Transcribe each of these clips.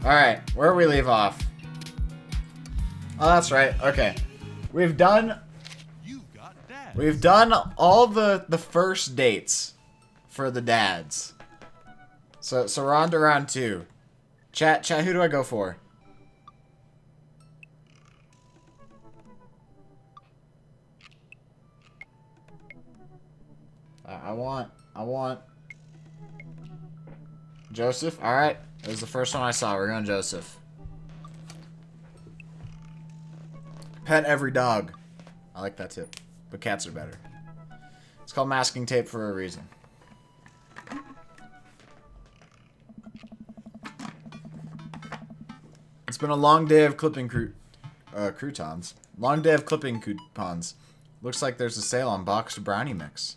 Alright, where we leave off? Oh, that's right. Okay. We've done all the first dates for the dads. So we're on to round 2. Chat, who do I go for? I want Joseph. Alright. It was the first one I saw. We're going Joseph. Pet every dog. I like that tip. But cats are better. It's called masking tape for a reason. It's been a long day of clipping croutons. Long day of clipping coupons. Looks like there's a sale on boxed brownie mix.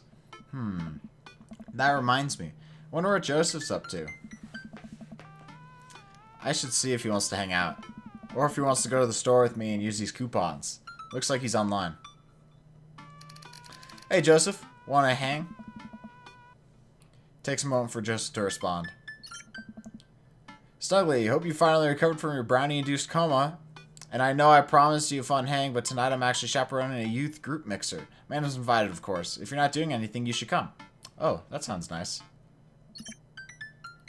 That reminds me. Wonder what Joseph's up to. I should see if he wants to hang out. Or if he wants to go to the store with me and use these coupons. Looks like he's online. Hey, Joseph. Wanna hang? Takes a moment for Joseph to respond. Sludgy, hope you finally recovered from your brownie-induced coma. And I know I promised you a fun hang, but tonight I'm actually chaperoning a youth group mixer. Man was invited, of course. If you're not doing anything, you should come. Oh, that sounds nice.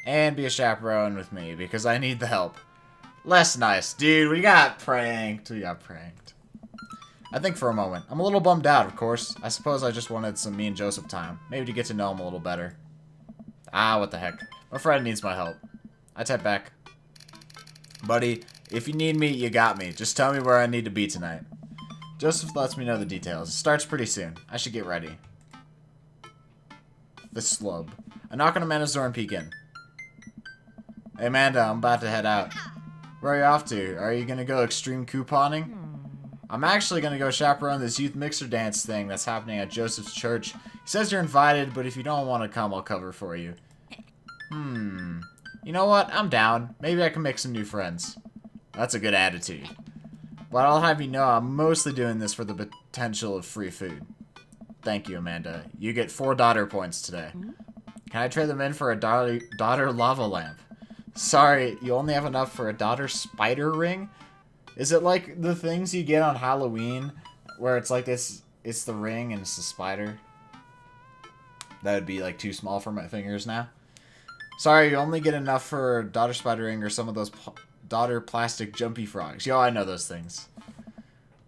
And be a chaperone with me, because I need the help. Less nice. Dude, we got pranked. I think for a moment. I'm a little bummed out, of course. I suppose I just wanted some me and Joseph time. Maybe to get to know him a little better. Ah, what the heck. My friend needs my help. I type back. Buddy, if you need me, you got me. Just tell me where I need to be tonight. Joseph lets me know the details. It starts pretty soon. I should get ready. The slub. I knock on Amanda's door and peek in. Hey, Amanda, I'm about to head out. Where are you off to? Are you gonna go extreme couponing? I'm actually gonna go chaperone this youth mixer dance thing that's happening at Joseph's church. He says you're invited, but if you don't want to come, I'll cover for you. You know what? I'm down. Maybe I can make some new friends. That's a good attitude. But I'll have you know I'm mostly doing this for the potential of free food. Thank you, Amanda. You get 4 daughter points today. Can I trade them in for a daughter lava lamp? Sorry, you only have enough for a daughter spider ring? Is it like the things you get on Halloween, where it's like this, it's the ring and it's the spider? That would be like too small for my fingers now. Sorry, you only get enough for a daughter spider ring or some of those daughter plastic jumpy frogs. Yo, I know those things.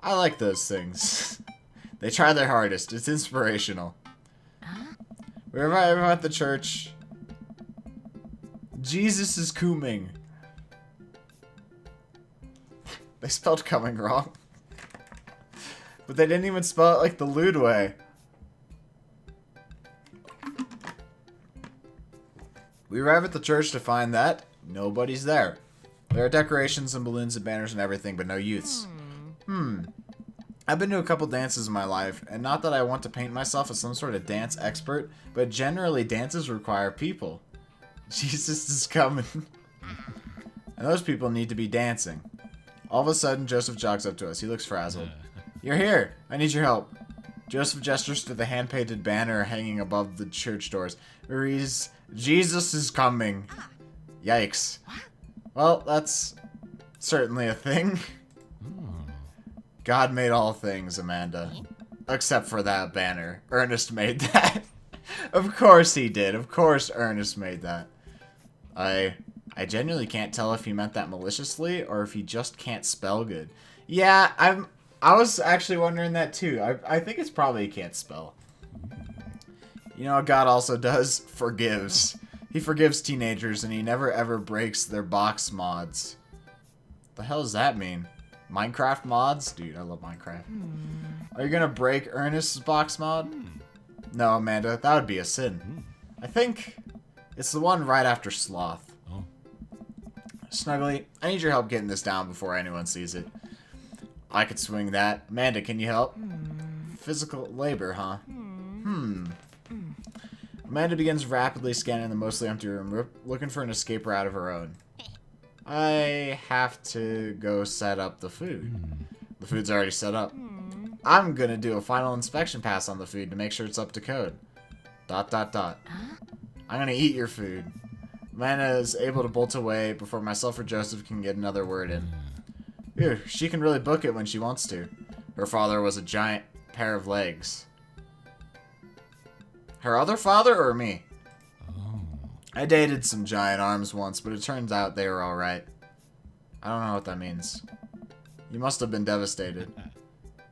I like those things. They try their hardest. It's inspirational. We arrive at the church. Jesus is coming. They spelled coming wrong. But they didn't even spell it like the lewd way. We arrive at the church to find that nobody's there. There are decorations and balloons and banners and everything, but no youths. I've been to a couple dances in my life, and not that I want to paint myself as some sort of dance expert, but generally dances require people. Jesus is coming. And those people need to be dancing. All of a sudden, Joseph jogs up to us. He looks frazzled. You're here. I need your help. Joseph gestures to the hand-painted banner hanging above the church doors. It reads, Jesus is coming. Yikes. Well, that's certainly a thing. God made all things, Amanda. Except for that banner. Ernest made that. Of course he did. Of course Ernest made that. I genuinely can't tell if he meant that maliciously or if he just can't spell good. Yeah, I was actually wondering that too. I think it's probably he can't spell. You know what God also does? Forgives. He forgives teenagers and he never ever breaks their box mods. The hell does that mean? Minecraft mods? Dude, I love Minecraft. Are you gonna break Ernest's box mod? No, Amanda, that would be a sin. I think it's the one right after Sloth. Snuggly, I need your help getting this down before anyone sees it. I could swing that. Amanda, can you help? Physical labor, huh? Amanda begins rapidly scanning the mostly empty room, looking for an escape route of her own. I have to go set up the food. The food's already set up. I'm gonna do a final inspection pass on the food to make sure it's up to code. ... I'm gonna eat your food. Amanda is able to bolt away before myself or Joseph can get another word in. Ew, she can really book it when she wants to. Her father was a giant pair of legs. Her other father or me? Oh. I dated some giant arms once, but it turns out they were alright. I don't know what that means. You must have been devastated.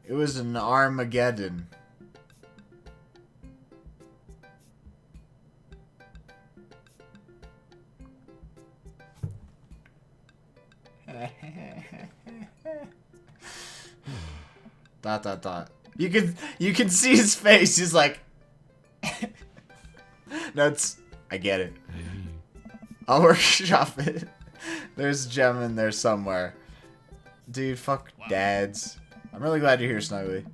It was an Armageddon. Dot dot dot. You can see his face. He's like, that's. I get it. I'll workshop it. There's a gem in there somewhere. Dude, fuck dads. I'm really glad you're here, Snuggly.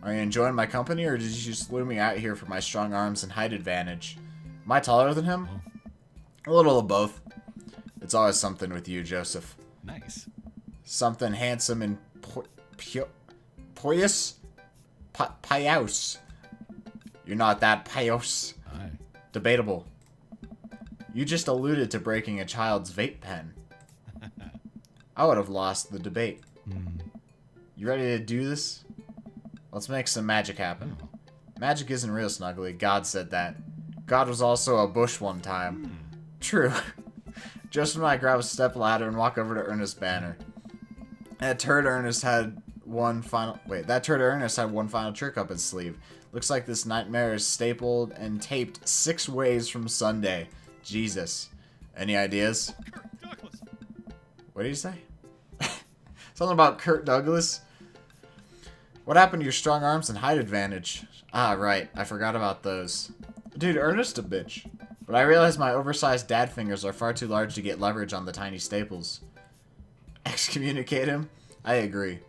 Are you enjoying my company, or did you just lure me out here for my strong arms and height advantage? Am I taller than him? A little of both. It's always something with you, Joseph. Nice. Something handsome and pious? Pious. You're not that pious. Aye. Debatable. You just alluded to breaking a child's vape pen. I would have lost the debate. You ready to do this? Let's make some magic happen. Magic isn't real, Snuggly. God said that. God was also a bush one time. True. Just when I grab a step ladder and walk over to Ernest's banner. That turd Ernest had one final trick up his sleeve. Looks like this nightmare is stapled and taped 6 ways from Sunday. Jesus. Any ideas? Kirk Douglas. What did you say? Something about Kurt Douglas? What happened to your strong arms and height advantage? Ah, right. I forgot about those. Dude, Ernest a bitch. But I realize my oversized dad fingers are far too large to get leverage on the tiny staples. Excommunicate him? I agree.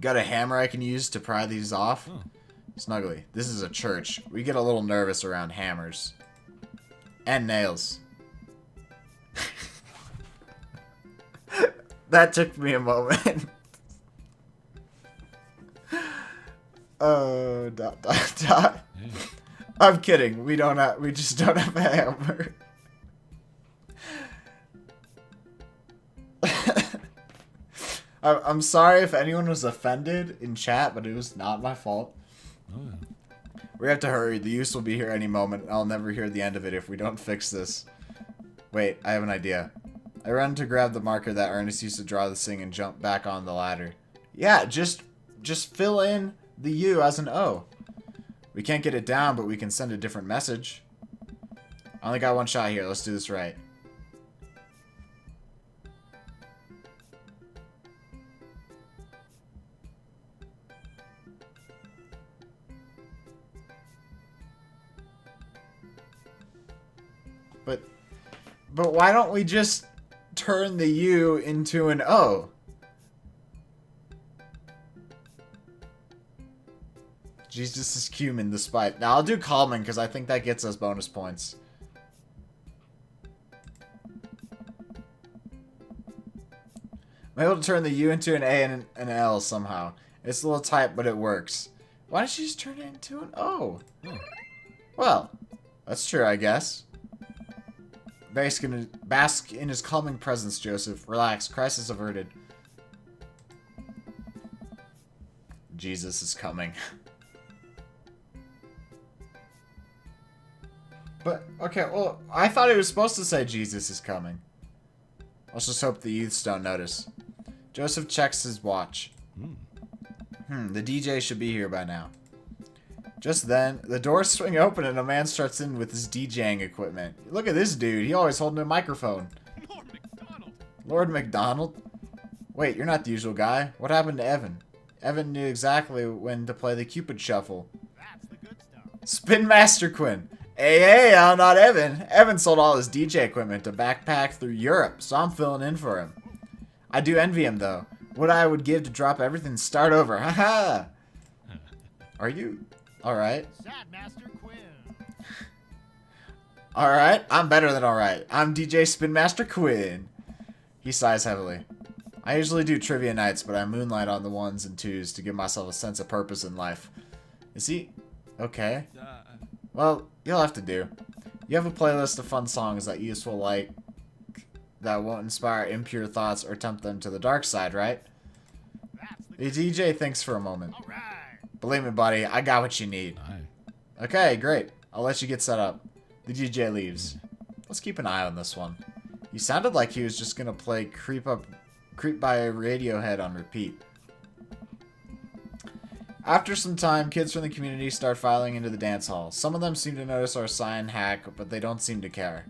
Got a hammer I can use to pry these off? Oh. Snuggly, this is a church. We get a little nervous around hammers. And nails. That took me a moment. Oh, dot, dot, dot. Yeah. I'm kidding. We just don't have a hammer. I'm sorry if anyone was offended in chat, but it was not my fault. Oh, yeah. We have to hurry. The use will be here any moment. I'll never hear the end of it if we don't fix this. Wait, I have an idea. I run to grab the marker that Ernest used to draw this thing and jump back on the ladder. Yeah, just fill in the U as an O. We can't get it down, but we can send a different message. I only got one shot here. Let's do this right. But why don't we just turn the U into an O? Jesus is cumin, despite. Now I'll do Calming because I think that gets us bonus points. I'm able to turn the U into an A and an L somehow. It's a little tight, but it works. Why don't you just turn it into an O? Oh. Well, that's true, I guess. Bask in his calming presence, Joseph. Relax. Crisis averted. Jesus is coming. But, okay, well, I thought it was supposed to say Jesus is coming. Let's just hope the youths don't notice. Joseph checks his watch. The DJ should be here by now. Just then, the doors swing open and a man starts in with his DJing equipment. Look at this dude. He always holding a microphone. Lord McDonald. Lord McDonald? Wait, you're not the usual guy. What happened to Evan? Evan knew exactly when to play the Cupid Shuffle. That's the good stuff. Spin Master Quinn. Hey, I'm not Evan. Evan sold all his DJ equipment to backpack through Europe, so I'm filling in for him. I do envy him, though. What I would give to drop everything and start over. Haha. Are you... Alright. Sad Master Quinn. Alright. I'm better than alright. I'm DJ Spin Master Quinn. He sighs heavily. I usually do trivia nights, but I moonlight on the 1s and 2s to give myself a sense of purpose in life. Is he... okay? Well, you'll have to do. You have a playlist of fun songs that youths will like that won't inspire impure thoughts or tempt them to the dark side, right? That's the The good DJ thinks for a moment. All right. Believe me, buddy, I got what you need. Aye. Okay, great. I'll let you get set up. The DJ leaves. Let's keep an eye on this one. He sounded like he was just gonna play Creep by Radiohead on repeat. After some time, kids from the community start filing into the dance hall. Some of them seem to notice our sign hack, but they don't seem to care.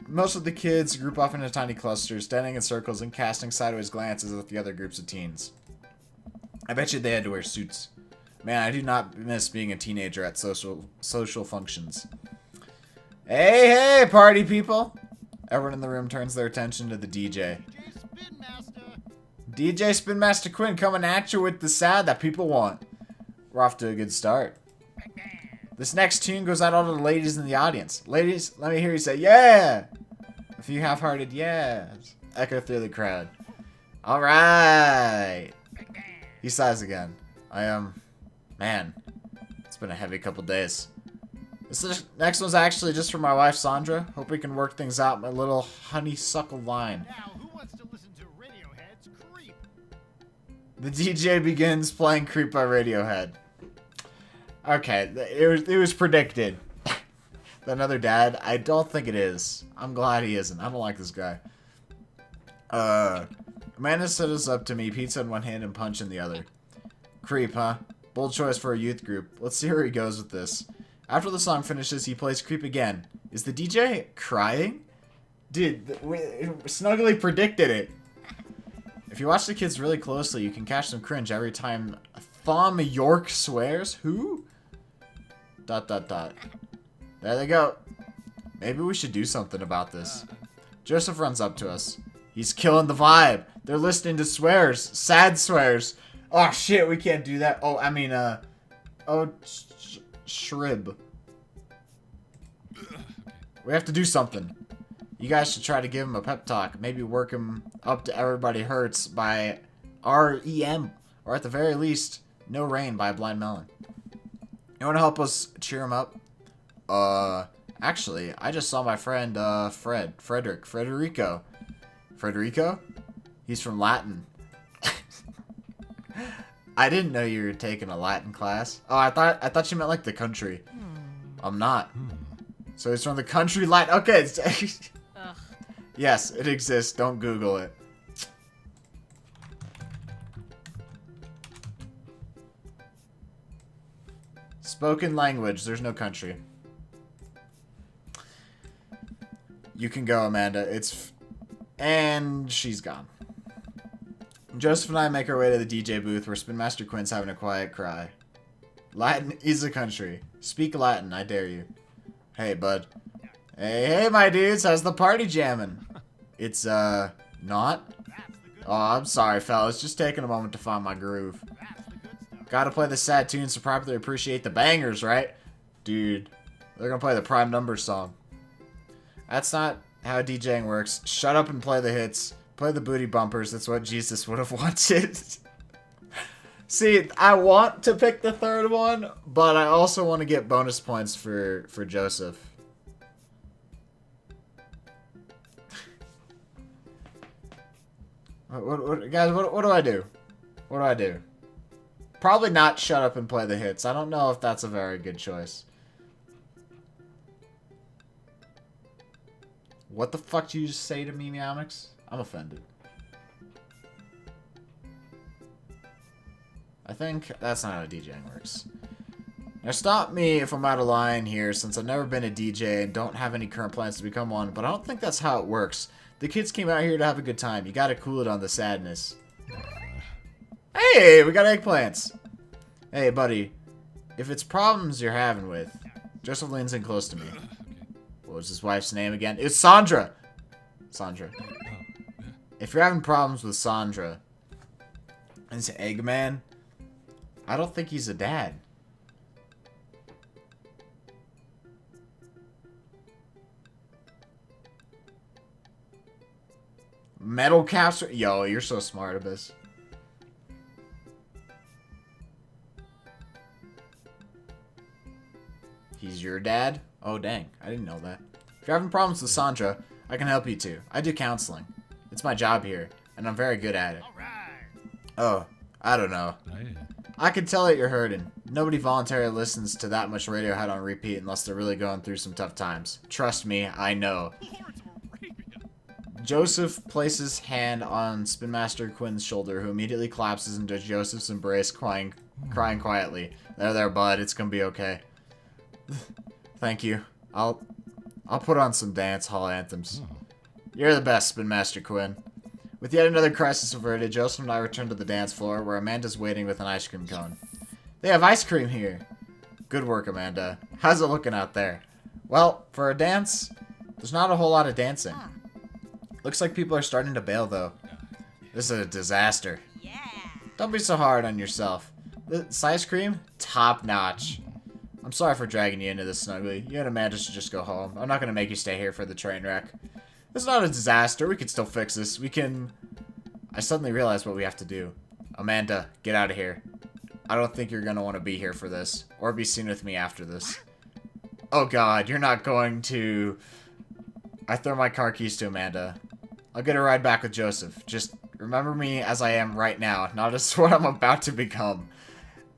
Most of the kids group off into tiny clusters, standing in circles and casting sideways glances at the other groups of teens. I bet you they had to wear suits. Man, I do not miss being a teenager at social functions. Hey, party people! Everyone in the room turns their attention to the DJ. DJ Spin Master. DJ Spin Master Quinn coming at you with the sound that people want. We're off to a good start. This next tune goes out to all the ladies in the audience. Ladies, let me hear you say, yeah! A few half-hearted yeahs echo through the crowd. Alright! He sighs again. Man, it's been a heavy couple days. This next one's actually just for my wife, Sandra. Hope we can work things out in my little honeysuckle line. Now, who wants to listen to Radiohead's Creep? The DJ begins playing Creep by Radiohead. Okay, it was predicted. Another dad? I don't think it is. I'm glad he isn't. I don't like this guy. Amanda set us up to me, pizza in one hand and punch in the other. Creep, huh? Bold choice for a youth group. Let's see where he goes with this. After the song finishes, he plays Creep again. Is the DJ crying? Dude, we snuggly predicted it. If you watch the kids really closely, you can catch some cringe every time Thom York swears. Who? ... There they go. Maybe we should do something about this. Joseph runs up to us. He's killing the vibe. They're listening to swears. Sad swears. Oh, shit, we can't do that. Oh, I mean, Shrib. We have to do something. You guys should try to give him a pep talk. Maybe work him up to Everybody Hurts by R.E.M. Or at the very least, No Rain by Blind Melon. You want to help us cheer him up? Actually, I just saw my friend, Frederico. Frederico? He's from Latin. I didn't know you were taking a Latin class. Oh, I thought you meant like the country. I'm not. So it's from the country Latin. Okay. Yes, it exists. Don't Google it. Spoken language. There's no country. You can go, Amanda. And she's gone. Joseph and I make our way to the DJ booth where Spin Master Quinn's having a quiet cry. Latin is a country. Speak Latin, I dare you. Hey, bud. Hey, my dudes. How's the party jamming? It's, not? Oh, I'm sorry, fellas. Just taking a moment to find my groove. Gotta play the sad tunes to properly appreciate the bangers, right? Dude, they're gonna play the prime number song. That's not how DJing works. Shut up and play the hits. Play the booty bumpers. That's what Jesus would have wanted. See, I want to pick the third one, but I also want to get bonus points for Joseph. Guys, what do I do? What do I do? Probably not shut up and play the hits. I don't know if that's a very good choice. What the fuck did you just say to me, Meowmix? I'm offended. I think that's not how DJing works. Now stop me if I'm out of line here, since I've never been a DJ and don't have any current plans to become one, but I don't think that's how it works. The kids came out here to have a good time. You gotta cool it on the sadness. Hey, we got eggplants. Hey, buddy. If it's problems you're having with, Joseph leans in close to me. What was his wife's name again? It's Sandra. Sandra. If you're having problems with Sandra, and it's Eggman, I don't think he's a dad. Metal caps? Yo, you're so smart, Abyss. He's your dad? Oh, dang. I didn't know that. If you're having problems with Sandra, I can help you too. I do counseling. It's my job here, and I'm very good at it. All right. Oh, I don't know. Hey. I can tell that you're hurting. Nobody voluntarily listens to that much Radiohead on repeat unless they're really going through some tough times. Trust me, I know. Lords of Arabia. Joseph places hand on Spin Master Quinn's shoulder, who immediately collapses into Joseph's embrace, crying quietly. There, bud. It's gonna be okay. Thank you. I'll put on some dance hall anthems. Oh. You're the best, Spin Master Quinn. With yet another crisis averted, Joseph and I return to the dance floor, where Amanda's waiting with an ice cream cone. They have ice cream here. Good work, Amanda. How's it looking out there? Well, for a dance, there's not a whole lot of dancing. Looks like people are starting to bail, though. This is a disaster. Yeah. Don't be so hard on yourself. This ice cream, top notch. I'm sorry for dragging you into this, Snuggly. You and Amanda should just go home. I'm not going to make you stay here for the train wreck. It's not a disaster. We can still fix this. We can... I suddenly realized what we have to do. Amanda, get out of here. I don't think you're going to want to be here for this. Or be seen with me after this. Oh god, you're not going to... I throw my car keys to Amanda. I'll get a ride back with Joseph. Just remember me as I am right now, not as what I'm about to become.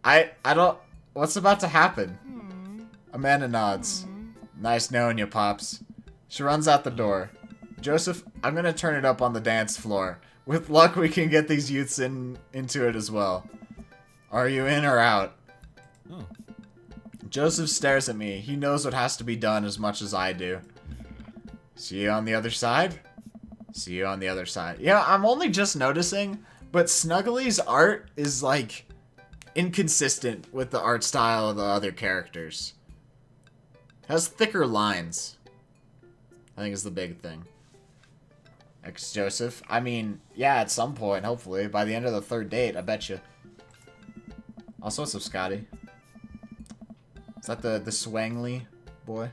I don't... What's about to happen? Amanda nods. Nice knowing you, Pops. She runs out the door. Joseph, I'm gonna turn it up on the dance floor. With luck, we can get these youths into it as well. Are you in or out? Oh. Joseph stares at me. He knows what has to be done as much as I do. See you on the other side? See you on the other side. Yeah, I'm only just noticing, but Snuggly's art is, like, inconsistent with the art style of the other characters. Has thicker lines. I think is the big thing. Ex-Joseph. I mean, yeah, at some point, hopefully. By the end of the third date, I bet you. Also, what's up, Scotty? Is that the Swangly boy?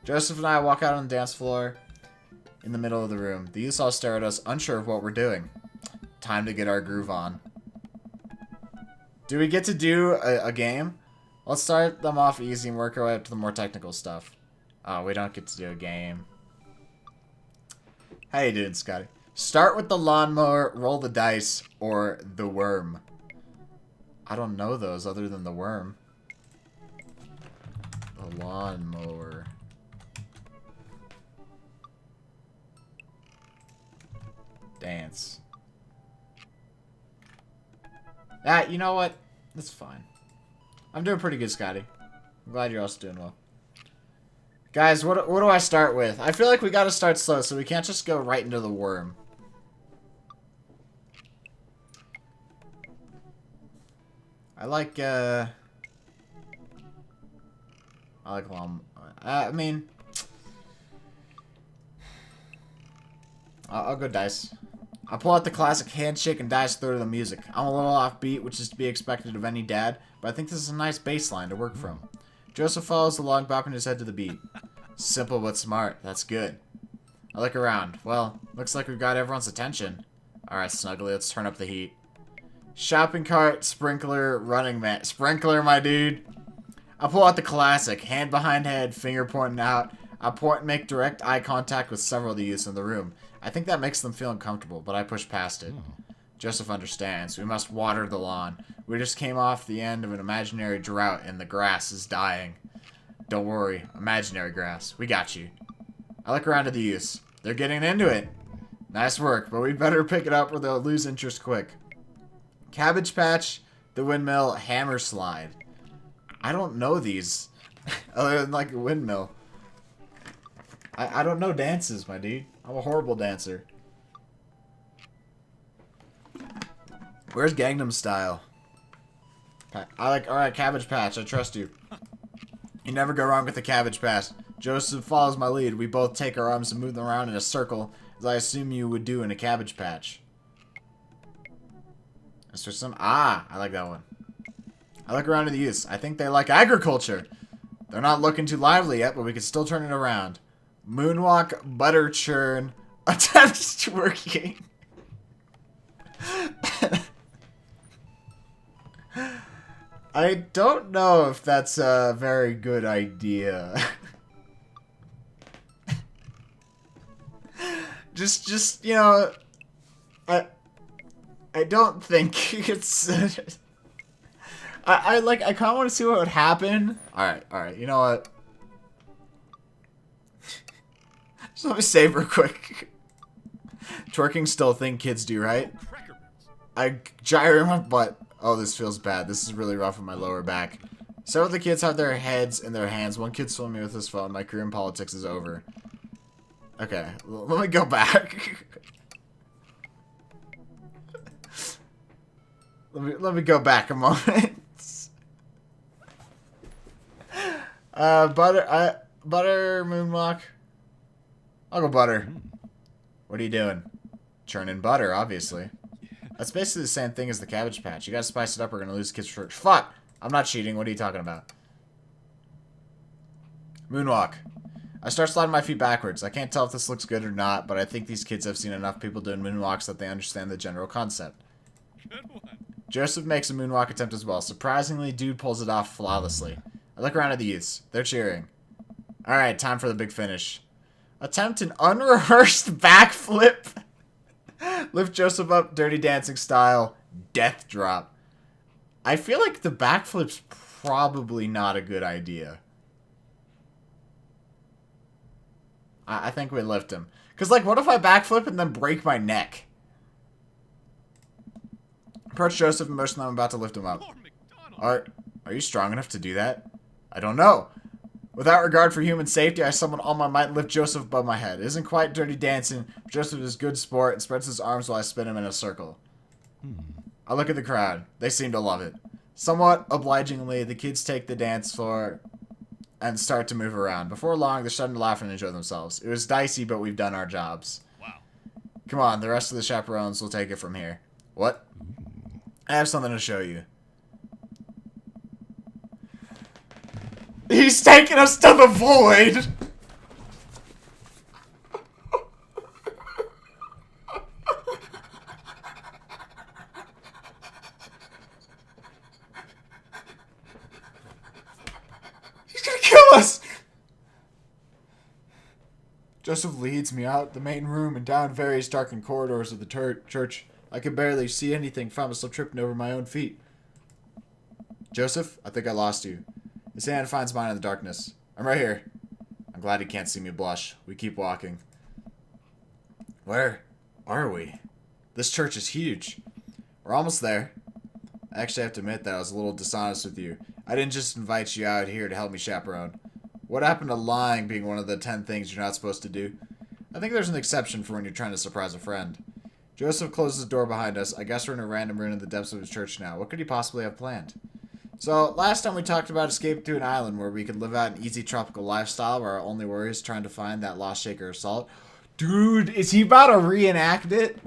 Joseph and I walk out on the dance floor in the middle of the room. The youths all stare at us, unsure of what we're doing. Time to get our groove on. Do we get to do a game? Let's start them off easy and work our way up to the more technical stuff. Oh, we don't get to do a game. How you doing, Scotty? Start with the lawnmower, roll the dice, or the worm. I don't know those other than the worm. The lawnmower. Dance. Ah, you know what? That's fine. I'm doing pretty good, Scotty. I'm glad you're also doing well. Guys, what do I start with? I feel like we gotta start slow, so we can't just go right into the worm. I like I mean... I'll go dice. I pull out the classic handshake and dice throw to the music. I'm a little offbeat, which is to be expected of any dad, but I think this is a nice baseline to work from. Joseph follows along, bopping his head to the beat. Simple but smart. That's good. I look around. Well, looks like we've got everyone's attention. Alright, Snuggly, let's turn up the heat. Shopping cart, sprinkler, running man. Sprinkler, my dude. I pull out the classic. Hand behind head, finger pointing out. I point and make direct eye contact with several of the youths in the room. I think that makes them feel uncomfortable, but I push past it. Joseph understands. We must water the lawn. We just came off the end of an imaginary drought and the grass is dying. Don't worry, imaginary grass. We got you. I look around at the youths. They're getting into it. Nice work, but we'd better pick it up or they'll lose interest quick. Cabbage Patch, the windmill, hammer slide. I don't know these. Other than like a windmill. I don't know dances, my dude. I'm a horrible dancer. Where's Gangnam Style? Alright, Cabbage Patch, I trust you. You never go wrong with the Cabbage Patch. Joseph follows my lead. We both take our arms and move them around in a circle, as I assume you would do in a Cabbage Patch. Is there some... Ah, I like that one. I look around at the youths. I think they like agriculture. They're not looking too lively yet, but we can still turn it around. Moonwalk, butter churn, attempts twerking. I don't know if that's a very good idea. Just you know, I don't think it's. I kind of want to see what would happen. All right. You know what? Just let me save real quick. Twerking still a thing kids do, right? Cracker Barrels. I gyrate my butt. Oh, this feels bad. This is really rough on my lower back. Several of the kids have their heads in their hands. One kid's filming me with his phone. My career in politics is over. Okay, let me go back. let me go back a moment. Butter Moonwalk. I'll go Butter. What are you doing? Churning butter, obviously. That's basically the same thing as the Cabbage Patch. You gotta spice it up or we're gonna lose kids for church. Fuck! I'm not cheating. What are you talking about? Moonwalk. I start sliding my feet backwards. I can't tell if this looks good or not, but I think these kids have seen enough people doing moonwalks that they understand the general concept. Good one. Joseph makes a moonwalk attempt as well. Surprisingly, dude pulls it off flawlessly. I look around at the youths. They're cheering. Alright, time for the big finish. Attempt an unrehearsed backflip. Lift Joseph up, Dirty Dancing style. Death drop. I feel like the backflip's probably not a good idea. I think we lift him. Because, like, what if I backflip and then break my neck? Approach Joseph and motion that I'm about to lift him up. Lord McDonald. Are you strong enough to do that? I don't know. Without regard for human safety, I summon all my might and lift Joseph above my head. It isn't quite Dirty Dancing. Joseph is good sport and spreads his arms while I spin him in a circle. I look at the crowd. They seem to love it. Somewhat obligingly, the kids take the dance floor and start to move around. Before long, they're starting to laugh and enjoy themselves. It was dicey, but we've done our jobs. Wow. Come on, the rest of the chaperones will take it from here. What? I have something to show you. He's taking us to the void! He's gonna kill us! Joseph leads me out the main room and down various darkened corridors of the church. I could barely see anything, found myself tripping over my own feet. Joseph, I think I lost you. His hand finds mine in the darkness. I'm right here. I'm glad he can't see me blush. We keep walking. Where are we? This church is huge. We're almost there. I actually have to admit that I was a little dishonest with you. I didn't just invite you out here to help me chaperone. What happened to lying being one of the 10 things you're not supposed to do? I think there's an exception for when you're trying to surprise a friend. Joseph closes the door behind us. I guess we're in a random room in the depths of his church now. What could he possibly have planned? So, last time we talked about escaping to an island where we could live out an easy tropical lifestyle where our only worry is trying to find that lost shaker of salt. Dude, is he about to reenact it?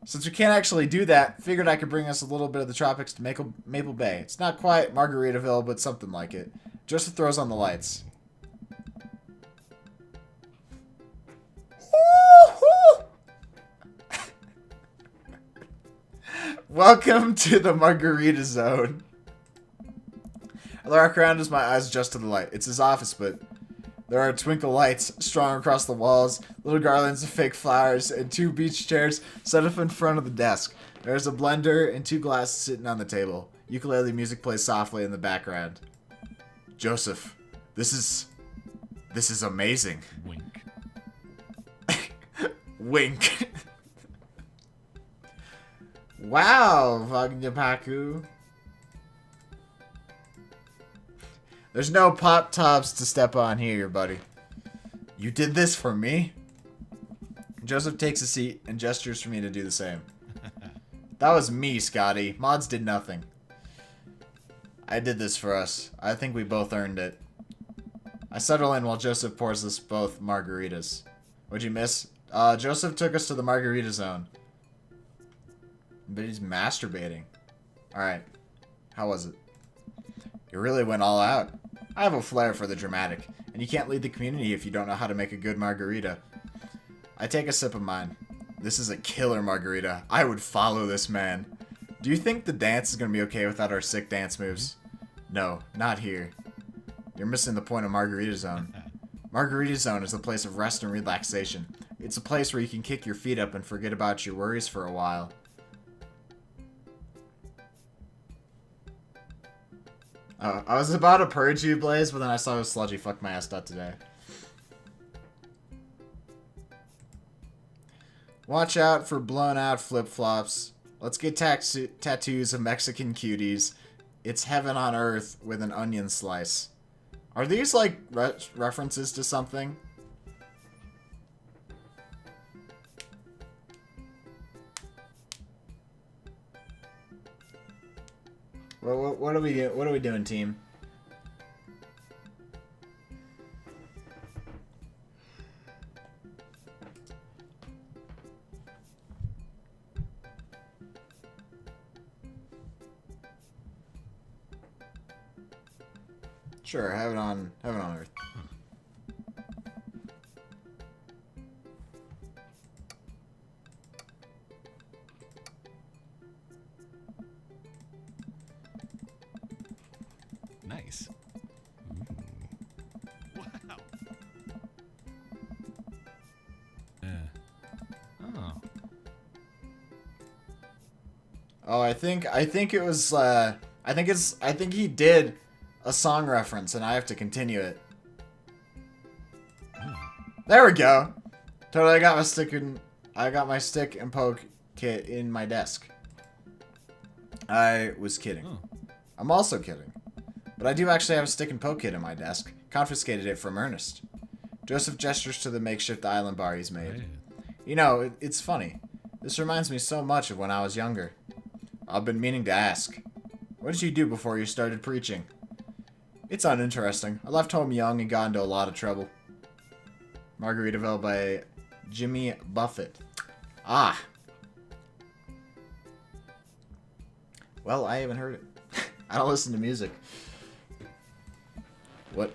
Since we can't actually do that, figured I could bring us a little bit of the tropics to Maple Bay. It's not quite Margaritaville, but something like it. Joseph throws on the lights. Welcome to the Margarita Zone. I look around as my eyes adjust to the light. It's his office, but there are twinkle lights strung across the walls, little garlands of fake flowers, and 2 beach chairs set up in front of the desk. There's a blender and 2 glasses sitting on the table. Ukulele music plays softly in the background. Joseph, this is amazing. Wink. Wink. Wow, Vagnapaku. There's no pop tops to step on here, buddy. You did this for me? Joseph takes a seat and gestures for me to do the same. That was me, Scotty. Mods did nothing. I did this for us. I think we both earned it. I settle in while Joseph pours us both margaritas. What'd you miss? Joseph took us to the Margarita Zone. But he's masturbating. Alright. How was it? You really went all out. I have a flair for the dramatic, and you can't lead the community if you don't know how to make a good margarita. I take a sip of mine. This is a killer margarita. I would follow this man. Do you think the dance is going to be okay without our sick dance moves? No, not here. You're missing the point of Margarita Zone. Margarita Zone is a place of rest and relaxation. It's a place where you can kick your feet up and forget about your worries for a while. I was about to purge you, Blaze, but then I saw Sludgy fuck my ass up today. Watch out for blown out flip-flops. Let's get tattoos of Mexican cuties. It's heaven on earth with an onion slice. Are these like references to something? What are we doing, team? Sure, have it on Earth. Nice. Wow. Yeah. Oh. Oh, I think it was I think he did a song reference and I have to continue it. There we go. Totally got my stick and poke kit in my desk. I was kidding. Oh. I'm also kidding. But I do actually have a stick and poke kit in my desk. Confiscated it from Ernest. Joseph gestures to the makeshift island bar he's made. Right. You know, it's funny. This reminds me so much of when I was younger. I've been meaning to ask. What did you do before you started preaching? It's uninteresting. I left home young and got into a lot of trouble. Margaritaville by Jimmy Buffett. Ah. Well, I haven't heard it. I don't listen to music. What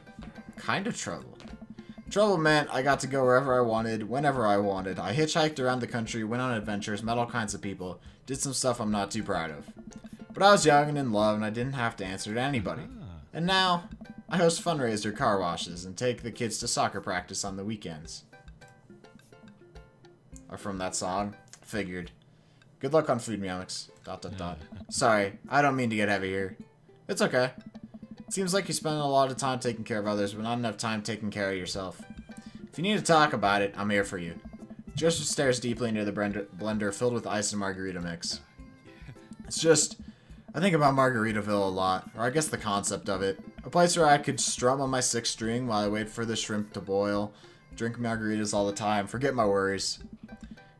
kind of trouble? Trouble meant I got to go wherever I wanted, whenever I wanted. I hitchhiked around the country, went on adventures, met all kinds of people, did some stuff I'm not too proud of. But I was young and in love, and I didn't have to answer to anybody. And now, I host fundraiser car washes and take the kids to soccer practice on the weekends. Or from that song. Figured. Good luck on food, Meowmix. ... Sorry, I don't mean to get heavy here. It's okay. It seems like you spend a lot of time taking care of others, but not enough time taking care of yourself. If you need to talk about it, I'm here for you. Joseph stares deeply into the blender filled with ice and margarita mix. It's just, I think about Margaritaville a lot, or I guess the concept of it. A place where I could strum on my sixth string while I wait for the shrimp to boil, drink margaritas all the time, forget my worries.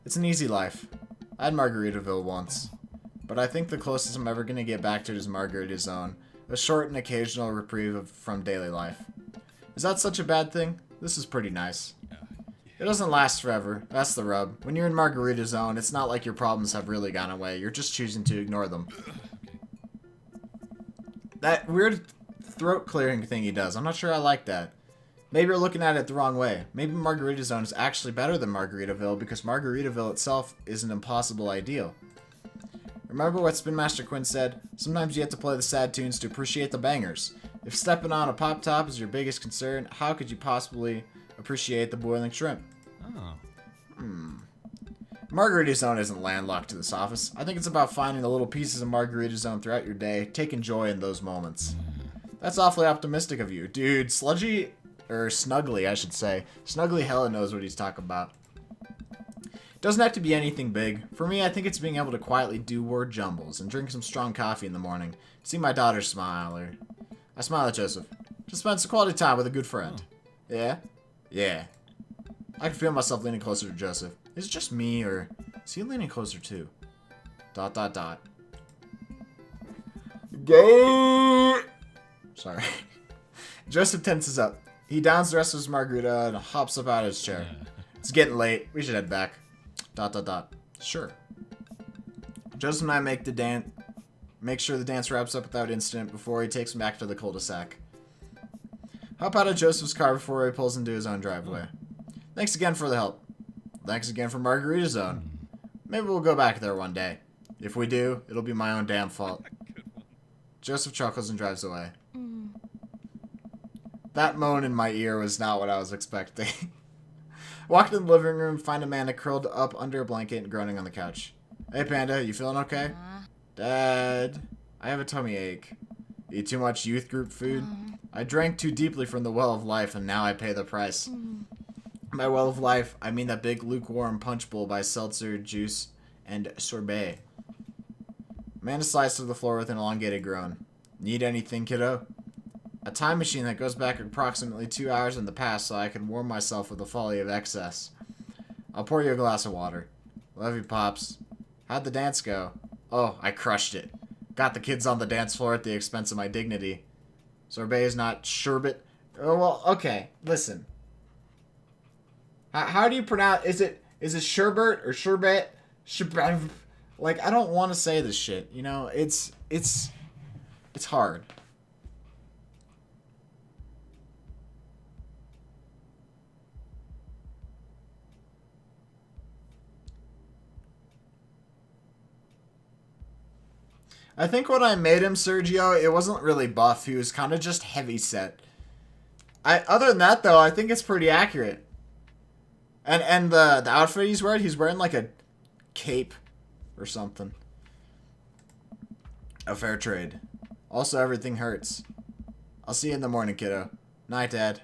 It's an easy life. I had Margaritaville once, but I think the closest I'm ever going to get back to it is Margarita Zone, a short and occasional reprieve from daily life. Is that such a bad thing? This is pretty nice. It doesn't last forever. That's the rub. When you're in Margarita Zone, it's not like your problems have really gone away. You're just choosing to ignore them. That weird throat clearing thing he does, I'm not sure I like that. Maybe you're looking at it the wrong way. Maybe Margarita Zone is actually better than Margaritaville because Margaritaville itself is an impossible ideal. Remember what Spin Master Quinn said? Sometimes you have to play the sad tunes to appreciate the bangers. If stepping on a pop top is your biggest concern, how could you possibly appreciate the boiling shrimp? Oh. Margarita Zone isn't landlocked to this office. I think it's about finding the little pieces of Margarita Zone throughout your day, taking joy in those moments. That's awfully optimistic of you. Dude, Sludgy, or Snuggly, I should say. Snuggly hella knows what he's talking about. Doesn't have to be anything big. For me, I think it's being able to quietly do word jumbles and drink some strong coffee in the morning. See my daughter smile, or... I smile at Joseph. Just spend some quality time with a good friend. Yeah? Yeah. I can feel myself leaning closer to Joseph. Is it just me, or is he leaning closer too? ... Gay! Sorry. Joseph tenses up. He downs the rest of his margarita and hops up out of his chair. It's getting late. We should head back. ... Sure. Joseph and I make sure the dance wraps up without incident before he takes him back to the cul-de-sac. Hop out of Joseph's car before he pulls into his own driveway. Thanks again for the help. Thanks again for Margarita Zone. Maybe we'll go back there one day. If we do, it'll be my own damn fault. Joseph chuckles and drives away. That moan in my ear was not what I was expecting. Walk in the living room, find Amanda curled up under a blanket and groaning on the couch. Hey, Panda, you feeling okay? Dad, I have a tummy ache. Eat too much youth group food? I drank too deeply from the well of life, and now I pay the price. By well of life, I mean that big lukewarm punch bowl by seltzer, juice, and sorbet. Amanda slides to the floor with an elongated groan. Need anything, kiddo? A time machine that goes back approximately 2 hours in the past so I can warm myself with the folly of excess. I'll pour you a glass of water. Love you, Pops. How'd the dance go? Oh, I crushed it. Got the kids on the dance floor at the expense of my dignity. Sorbet is not sherbet. Oh, well, okay. Listen. How do you pronounce... Is it sherbet or sherbet? Sherbet? Like, I don't want to say this shit. You know, it's hard. I think when I made him Sergio, it wasn't really buff. He was kind of just heavy set. Other than that, though, I think it's pretty accurate. And the outfit he's wearing like a cape or something. A fair trade. Also, everything hurts. I'll see you in the morning, kiddo. Night, Dad.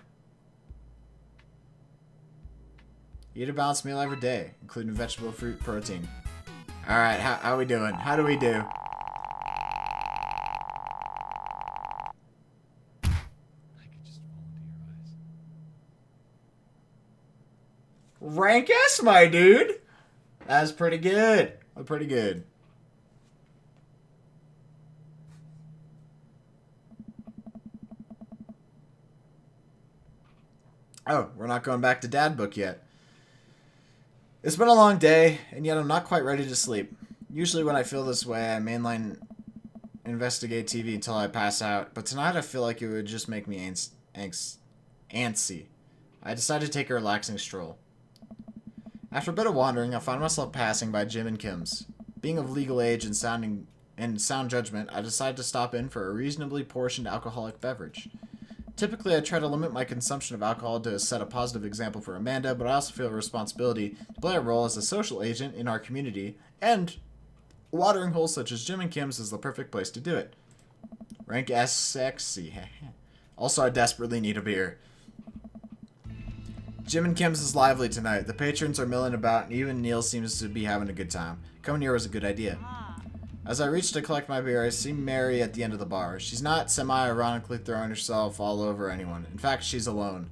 Eat a balanced meal every day, including vegetable, fruit, protein. Alright, how we doing? How do we do? Rank S, my dude. That's pretty good. Pretty good. Oh, we're not going back to Dad book yet. It's been a long day, and yet I'm not quite ready to sleep. Usually when I feel this way, I mainline investigate TV until I pass out, but tonight I feel like it would just make me antsy. I decided to take a relaxing stroll. After a bit of wandering, I found myself passing by Jim and Kim's. Being of legal age and sound judgment, I decided to stop in for a reasonably portioned alcoholic beverage. Typically, I try to limit my consumption of alcohol to set a positive example for Amanda, but I also feel a responsibility to play a role as a social agent in our community, and watering holes such as Jim and Kim's is the perfect place to do it. Rank S sexy. Also, I desperately need a beer. Jim and Kim's is lively tonight. The patrons are milling about, and even Neil seems to be having a good time. Coming here was a good idea. As I reach to collect my beer, I see Mary at the end of the bar. She's not semi-ironically throwing herself all over anyone. In fact, she's alone.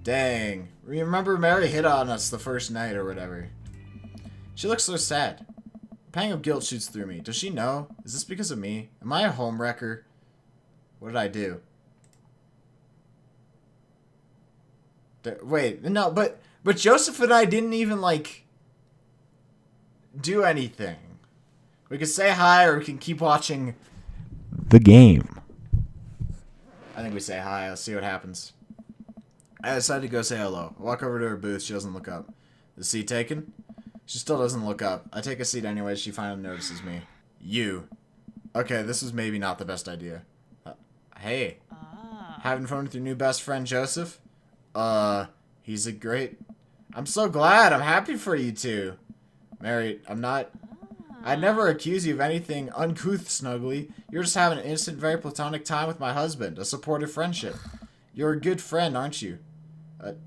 Dang. Remember Mary hit on us the first night or whatever. She looks so sad. A pang of guilt shoots through me. Does she know? Is this because of me? Am I a homewrecker? What did I do? Wait, no, but Joseph and I didn't even, like, do anything. We can say hi or we can keep watching the game. I think we say hi. I'll see what happens. I decided to go say hello. I walk over to her booth. She doesn't look up. The seat taken? She still doesn't look up. I take a seat anyway. She finally notices me. You. Okay, this is maybe not the best idea. Hey. Having fun with your new best friend, Joseph? He's a great... I'm so glad. I'm happy for you two. Mary, I'd never accuse you of anything uncouth, Snuggly. You're just having an innocent, very platonic time with my husband. A supportive friendship. You're a good friend, aren't you?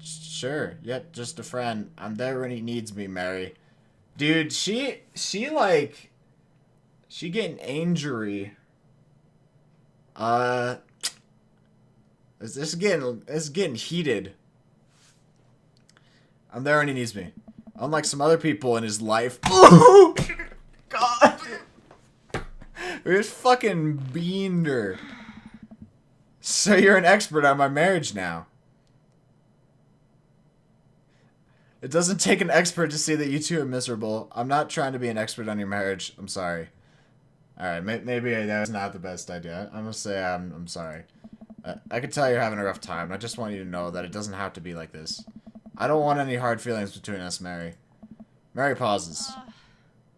Sure. Yep, just a friend. I'm there when he needs me, Mary. Dude, she getting angry. It's getting heated. I'm there when he needs me. Unlike some other people in his life. Oh, God. We just fucking beamed her. So you're an expert on my marriage now. It doesn't take an expert to see that you two are miserable. I'm not trying to be an expert on your marriage. I'm sorry. Alright, maybe that was not the best idea. I'm gonna say I'm sorry. I could tell you're having a rough time. I just want you to know that it doesn't have to be like this. I don't want any hard feelings between us, Mary. Mary pauses.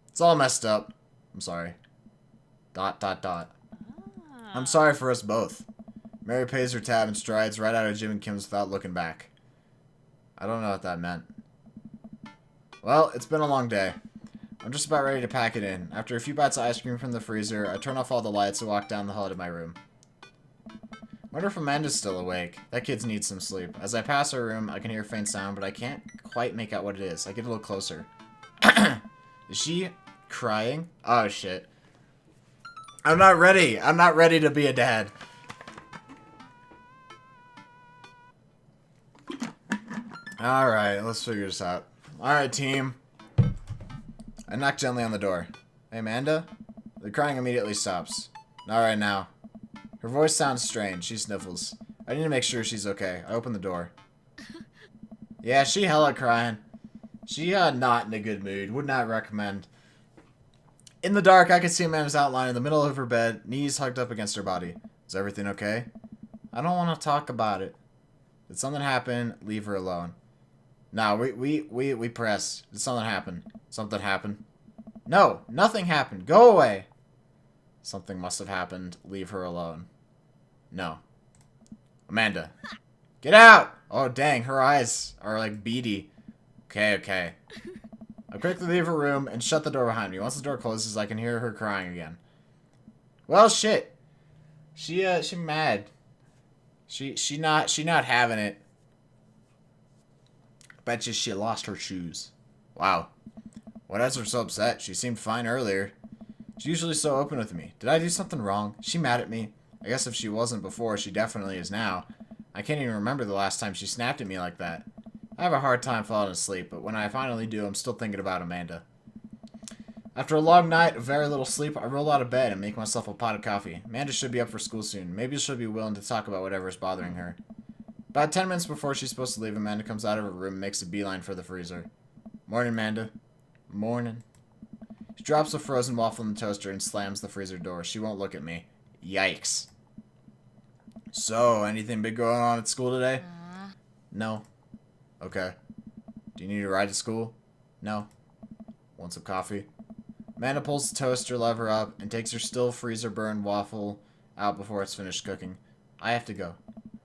It's all messed up. I'm sorry. ... I'm sorry for us both. Mary pays her tab and strides right out of Jim and Kim's without looking back. I don't know what that meant. Well, it's been a long day. I'm just about ready to pack it in. After a few bites of ice cream from the freezer, I turn off all the lights and walk down the hall to my room. Wonder if Amanda's still awake. That kid needs some sleep. As I pass her room, I can hear a faint sound, but I can't quite make out what it is. I get a little closer. Is she crying? Oh, shit. I'm not ready. I'm not ready to be a dad. Alright, let's figure this out. Alright, team. I knock gently on the door. Hey, Amanda? The crying immediately stops. Not right now. Her voice sounds strange. She sniffles. I need to make sure she's okay. I open the door. Yeah, she hella crying. She, not in a good mood. Would not recommend. In the dark, I could see Amanda's outline in the middle of her bed, knees hugged up against her body. Is everything okay? I don't want to talk about it. Did something happen? Leave her alone. No, we press. Did something happen? Something happened? No, nothing happened. Go away. Something must have happened. Leave her alone. No. Amanda. Get out! Oh, dang, her eyes are like beady. Okay, okay. I quickly leave her room and shut the door behind me. Once the door closes, I can hear her crying again. Well, shit. She mad. She not having it. Bet you she lost her shoes. Wow. What has her so upset? She seemed fine earlier. She's usually so open with me. Did I do something wrong? Is she mad at me? I guess if she wasn't before, she definitely is now. I can't even remember the last time she snapped at me like that. I have a hard time falling asleep, but when I finally do, I'm still thinking about Amanda. After a long night of very little sleep, I roll out of bed and make myself a pot of coffee. Amanda should be up for school soon. Maybe she'll be willing to talk about whatever is bothering her. About 10 minutes before she's supposed to leave, Amanda comes out of her room and makes a beeline for the freezer. Morning, Amanda. Morning. She drops a frozen waffle in the toaster and slams the freezer door. She won't look at me. Yikes. So, anything big going on at school today? No. Okay. Do you need a ride to school? No. Want some coffee? Amanda pulls the toaster lever up and takes her still freezer-burned waffle out before it's finished cooking. I have to go.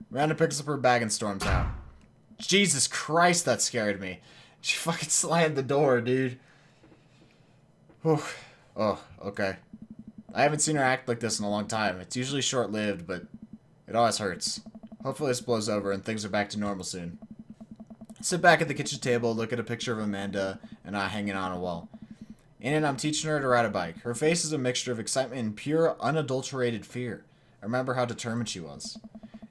Amanda picks up her bag and storms out. Jesus Christ, that scared me. She fucking slammed the door, dude. Whew. Oh, okay. I haven't seen her act like this in a long time. It's usually short-lived, but it always hurts. Hopefully this blows over and things are back to normal soon. Sit back at the kitchen table, look at a picture of Amanda and I hanging on a wall. In it, I'm teaching her to ride a bike. Her face is a mixture of excitement and pure, unadulterated fear. I remember how determined she was.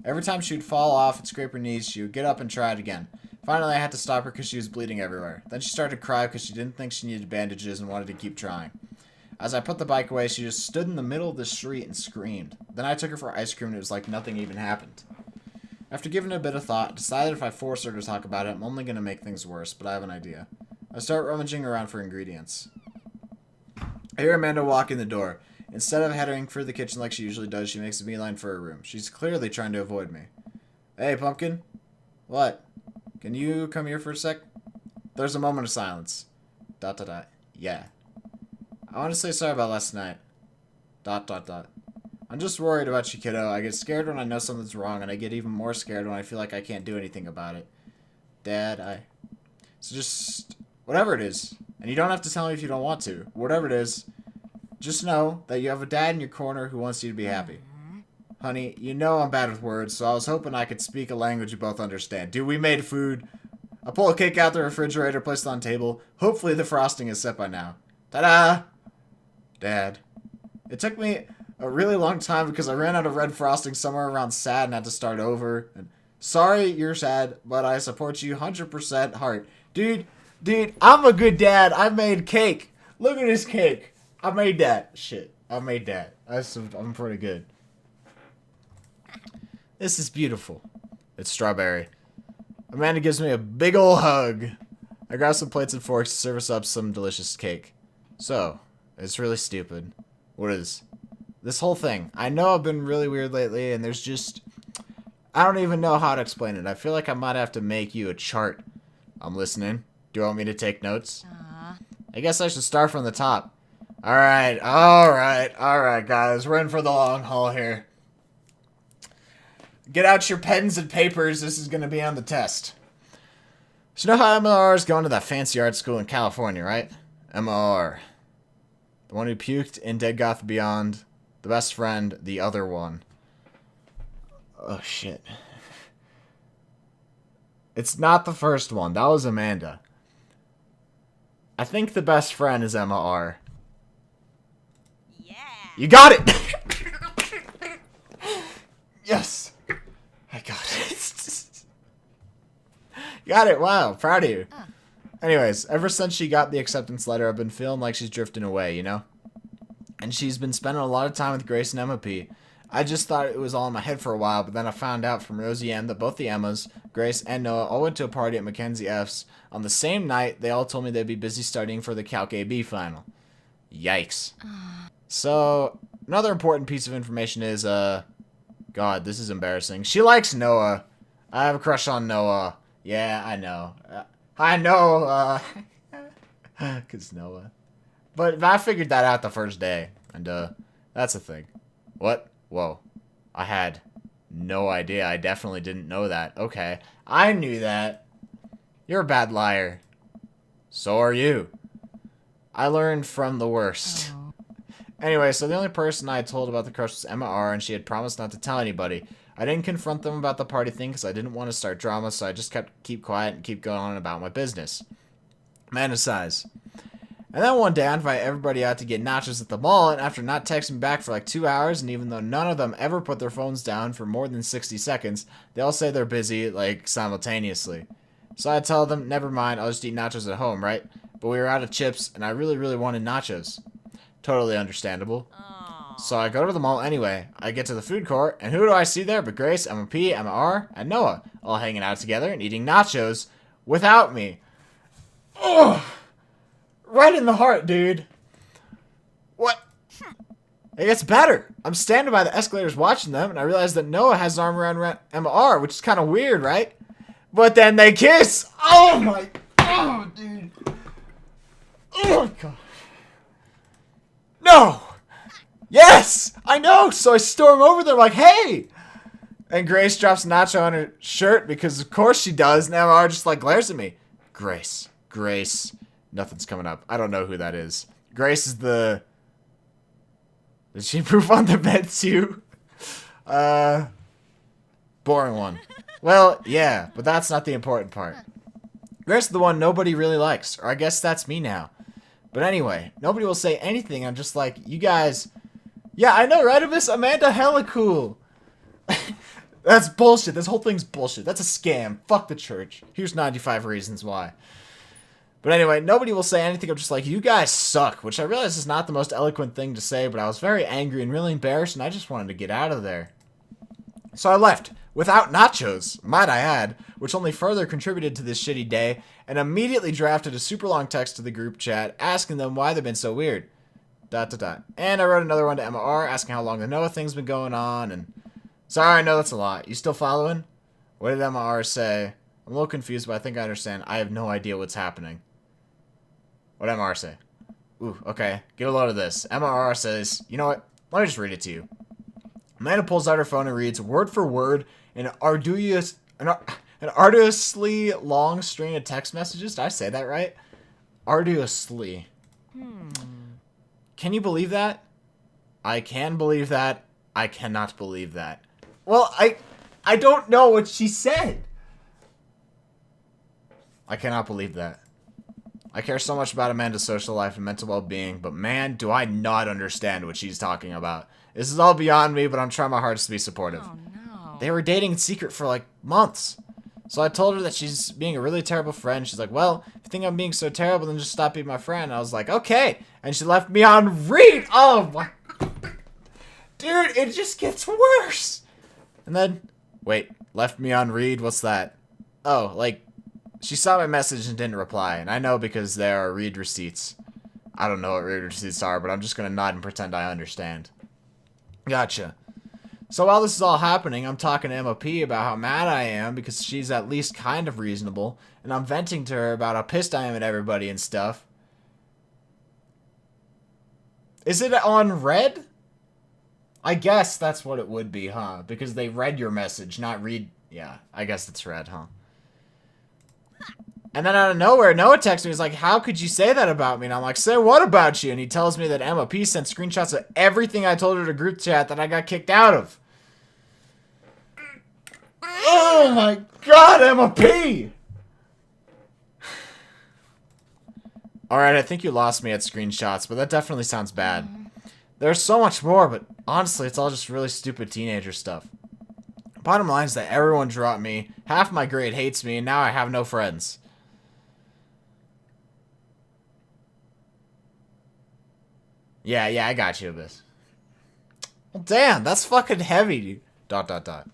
Every time she would fall off and scrape her knees, she would get up and try it again. Finally, I had to stop her because she was bleeding everywhere. Then she started to cry because she didn't think she needed bandages and wanted to keep trying. As I put the bike away, she just stood in the middle of the street and screamed. Then I took her for ice cream and it was like nothing even happened. After giving it a bit of thought, I decided if I force her to talk about it, I'm only going to make things worse, but I have an idea. I start rummaging around for ingredients. I hear Amanda walk in the door. Instead of heading for the kitchen like she usually does, she makes a beeline for her room. She's clearly trying to avoid me. Hey, Pumpkin. What? Can you come here for a sec? There's a moment of silence. ... Yeah. I want to say sorry about last night. ... I'm just worried about you, kiddo. I get scared when I know something's wrong, and I get even more scared when I feel like I can't do anything about it. Dad, So just... whatever it is. And you don't have to tell me if you don't want to. Whatever it is, just know that you have a dad in your corner who wants you to be happy. Honey, you know I'm bad with words, so I was hoping I could speak a language you both understand. Dude, we made food. I pull a cake out the refrigerator, place it on the table. Hopefully the frosting is set by now. Ta-da! Dad. It took me a really long time because I ran out of red frosting somewhere around sad and had to start over. And sorry you're sad, but I support you 100% heart. Dude, I'm a good dad. I made cake. Look at this cake. I made that. Shit. I made that. I'm pretty good. This is beautiful. It's strawberry. Amanda gives me a big ol' hug. I grab some plates and forks to serve us up some delicious cake. So, it's really stupid. What is this whole thing? I know I've been really weird lately, and there's just... I don't even know how to explain it. I feel like I might have to make you a chart. I'm listening. Do you want me to take notes? I guess I should start from the top. Alright, guys. We're in for the long haul here. Get out your pens and papers. This is going to be on the test. So you know how MR is going to that fancy art school in California, right? MR. The one who puked in Dead Goth Beyond. The best friend, the other one. Oh, shit. It's not the first one. That was Amanda. I think the best friend is MR. Yeah. You got it! Yes! I got it. Got it, wow. Proud of you. Anyways, ever since she got the acceptance letter, I've been feeling like she's drifting away, you know? And she's been spending a lot of time with Grace and Emma P. I just thought it was all in my head for a while, but then I found out from Rosie M that both the Emmas, Grace and Noah, all went to a party at Mackenzie F's. On the same night, they all told me they'd be busy studying for the Calc AB final. Yikes. So, another important piece of information is, God, this is embarrassing. She likes Noah. I have a crush on Noah. Yeah, I know. I know, 'cause Noah. But I figured that out the first day, and, that's the thing. What? Whoa. I had no idea. I definitely didn't know that. Okay. I knew that. You're a bad liar. So are you. I learned from the worst. Oh. Anyway, so the only person I had told about the crush was Emma R, and she had promised not to tell anybody. I didn't confront them about the party thing because I didn't want to start drama, so I just keep quiet and keep going on about my business. Amanda sighs. And then one day I invite everybody out to get nachos at the mall, and after not texting back for like 2 hours, and even though none of them ever put their phones down for more than 60 seconds, they all say they're busy, like, simultaneously. So I tell them, never mind, I'll just eat nachos at home, right? But we were out of chips, and I really, really wanted nachos. Totally understandable. So I go to the mall anyway. I get to the food court, and who do I see there but Grace, Emma P, Emma R, and Noah, all hanging out together and eating nachos without me. Ugh! Right in the heart, dude. What? It gets better. I'm standing by the escalators watching them, and I realize that Noah has his arm around Emma R, which is kind of weird, right? But then they kiss. Oh my... Oh, dude. Oh, God. No! Yes! I know! So I storm over there like, hey! And Grace drops a nacho on her shirt because of course she does, and Emma R just like glares at me. Grace. Nothing's coming up. I don't know who that is. Grace is the... Did she poop on the bed too? Boring one. Well, yeah, but that's not the important part. Grace is the one nobody really likes, or I guess that's me now. But anyway, nobody will say anything. I'm just like, you guys... Yeah, I know, right, Abyss? Amanda hella cool. That's bullshit. This whole thing's bullshit. That's a scam. Fuck the church. Here's 95 reasons why. But anyway, nobody will say anything. I'm just like, you guys suck, which I realize is not the most eloquent thing to say, but I was very angry and really embarrassed, and I just wanted to get out of there. So I left, without nachos, might I add, which only further contributed to this shitty day, and immediately drafted a super long text to the group chat, asking them why they've been so weird. ... And I wrote another one to Emma R, asking how long the Noah thing's been going on, and... Sorry, I know that's a lot. You still following? What did Emma R say? I'm a little confused, but I think I understand. I have no idea what's happening. What did Emma R say? Ooh, okay. Get a load of this. Emma R says, you know what? Let me just read it to you. Amanda pulls out her phone and reads, word for word, an arduously long string of text messages. Did I say that right? Arduously. Can you believe that? I can believe that. I cannot believe that. Well, I don't know what she said. I cannot believe that. I care so much about Amanda's social life and mental well-being, but man, do I not understand what she's talking about. This is all beyond me, but I'm trying my hardest to be supportive. Oh, no. They were dating in secret for, like, months. So I told her that she's being a really terrible friend. She's like, well, if you think I'm being so terrible, then just stop being my friend. I was like, okay. And she left me on read. Oh, my... Dude, it just gets worse. And then, wait, left me on read? What's that? Oh, like, she saw my message and didn't reply. And I know because there are read receipts. I don't know what read receipts are, but I'm just going to nod and pretend I understand. Gotcha. So while this is all happening, I'm talking to Emma P about how mad I am because she's at least kind of reasonable. And I'm venting to her about how pissed I am at everybody and stuff. Is it on red? I guess that's what it would be, huh? Because they read your message, not read... Yeah, I guess it's red, huh? And then out of nowhere, Noah texts me. He's like, how could you say that about me? And I'm like, say what about you? And he tells me that Emma P sent screenshots of everything I told her to group chat that I got kicked out of. Oh my god, Emma P! Alright, I think you lost me at screenshots, but that definitely sounds bad. There's so much more, but honestly, it's all just really stupid teenager stuff. Bottom line is that everyone dropped me, half my grade hates me, and now I have no friends. Yeah, I got you, Abyss. Well, damn, that's fucking heavy, dude. ...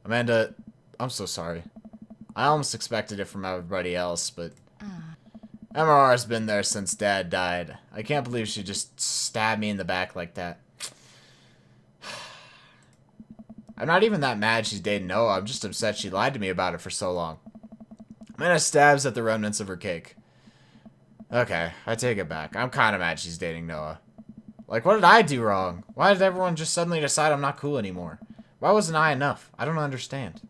Amanda, I'm so sorry. I almost expected it from everybody else, but... MRR's been there since Dad died. I can't believe she just stabbed me in the back like that. I'm not even that mad she's dating Noah. I'm just upset she lied to me about it for so long. Amanda stabs at the remnants of her cake. Okay, I take it back. I'm kind of mad she's dating Noah. Like, what did I do wrong? Why did everyone just suddenly decide I'm not cool anymore? Why wasn't I enough? I don't understand.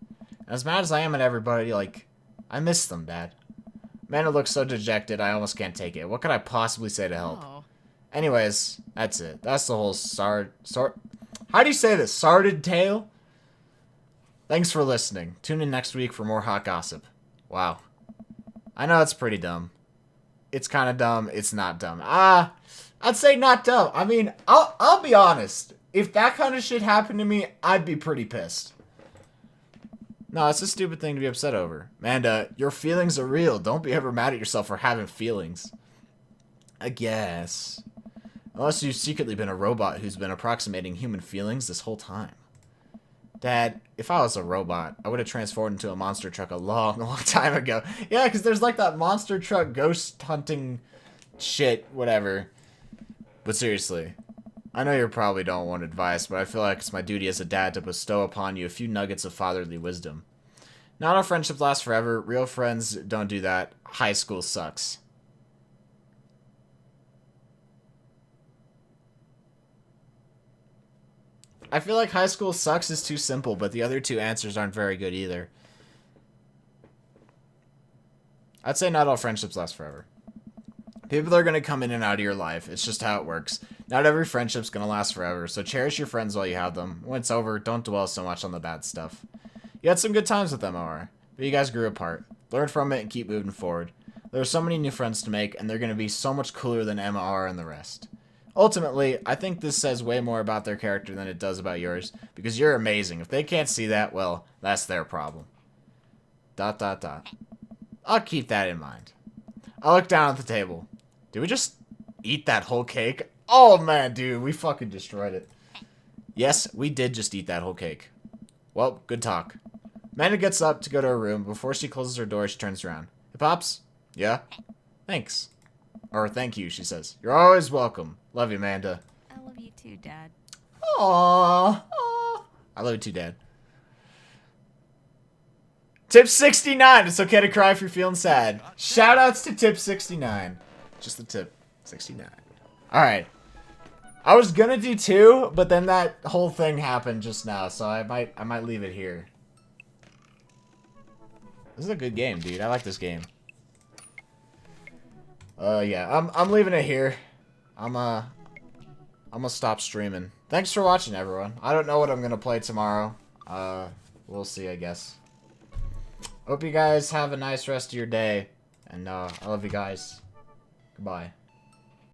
As mad as I am at everybody, like, I miss them, Dad. Amanda looks so dejected, I almost can't take it. What could I possibly say to help? Oh. Anyways, that's it. That's the whole how do you say this? Sordid tale? Thanks for listening. Tune in next week for more hot gossip. Wow. I know it's pretty dumb. It's kind of dumb. It's not dumb. I'd say not dumb. I mean, I'll be honest. If that kind of shit happened to me, I'd be pretty pissed. No, it's a stupid thing to be upset over. Amanda, your feelings are real. Don't be ever mad at yourself for having feelings. I guess. Unless you've secretly been a robot who's been approximating human feelings this whole time. Dad, if I was a robot, I would have transformed into a monster truck a long, long time ago. Yeah, because there's like that monster truck ghost hunting shit, whatever. But seriously, I know you probably don't want advice, but I feel like it's my duty as a dad to bestow upon you a few nuggets of fatherly wisdom. Not all friendships last forever. Real friends don't do that. High school sucks. I feel like high school sucks is too simple, but the other two answers aren't very good either. I'd say not all friendships last forever. People are going to come in and out of your life. It's just how it works. Not every friendship's going to last forever, so cherish your friends while you have them. When it's over, don't dwell so much on the bad stuff. You had some good times with them, OR, but you guys grew apart. Learn from it and keep moving forward. There are so many new friends to make, and they're going to be so much cooler than Emma R and the rest. Ultimately, I think this says way more about their character than it does about yours, because you're amazing. If they can't see that, well, that's their problem. ... I'll keep that in mind. I look down at the table. Did we just eat that whole cake? Oh, man, dude, we fucking destroyed it. Yes, we did just eat that whole cake. Well, good talk. Amanda gets up to go to her room. Before she closes her door, she turns around. Hey, Pops? Yeah? Thanks. Or thank you, she says. You're always welcome. Love you, Amanda. I love you too, Dad. Aww. I love you too, Dad. Tip 69. It's okay to cry if you're feeling sad. Shoutouts to tip 69. Just the tip 69. Alright. I was gonna do 2, but then that whole thing happened just now, so I might leave it here. This is a good game, dude. I like this game. Yeah, I'm leaving it here. I'm gonna stop streaming. Thanks for watching, everyone. I don't know what I'm gonna play tomorrow. We'll see, I guess. Hope you guys have a nice rest of your day. And, I love you guys. Goodbye.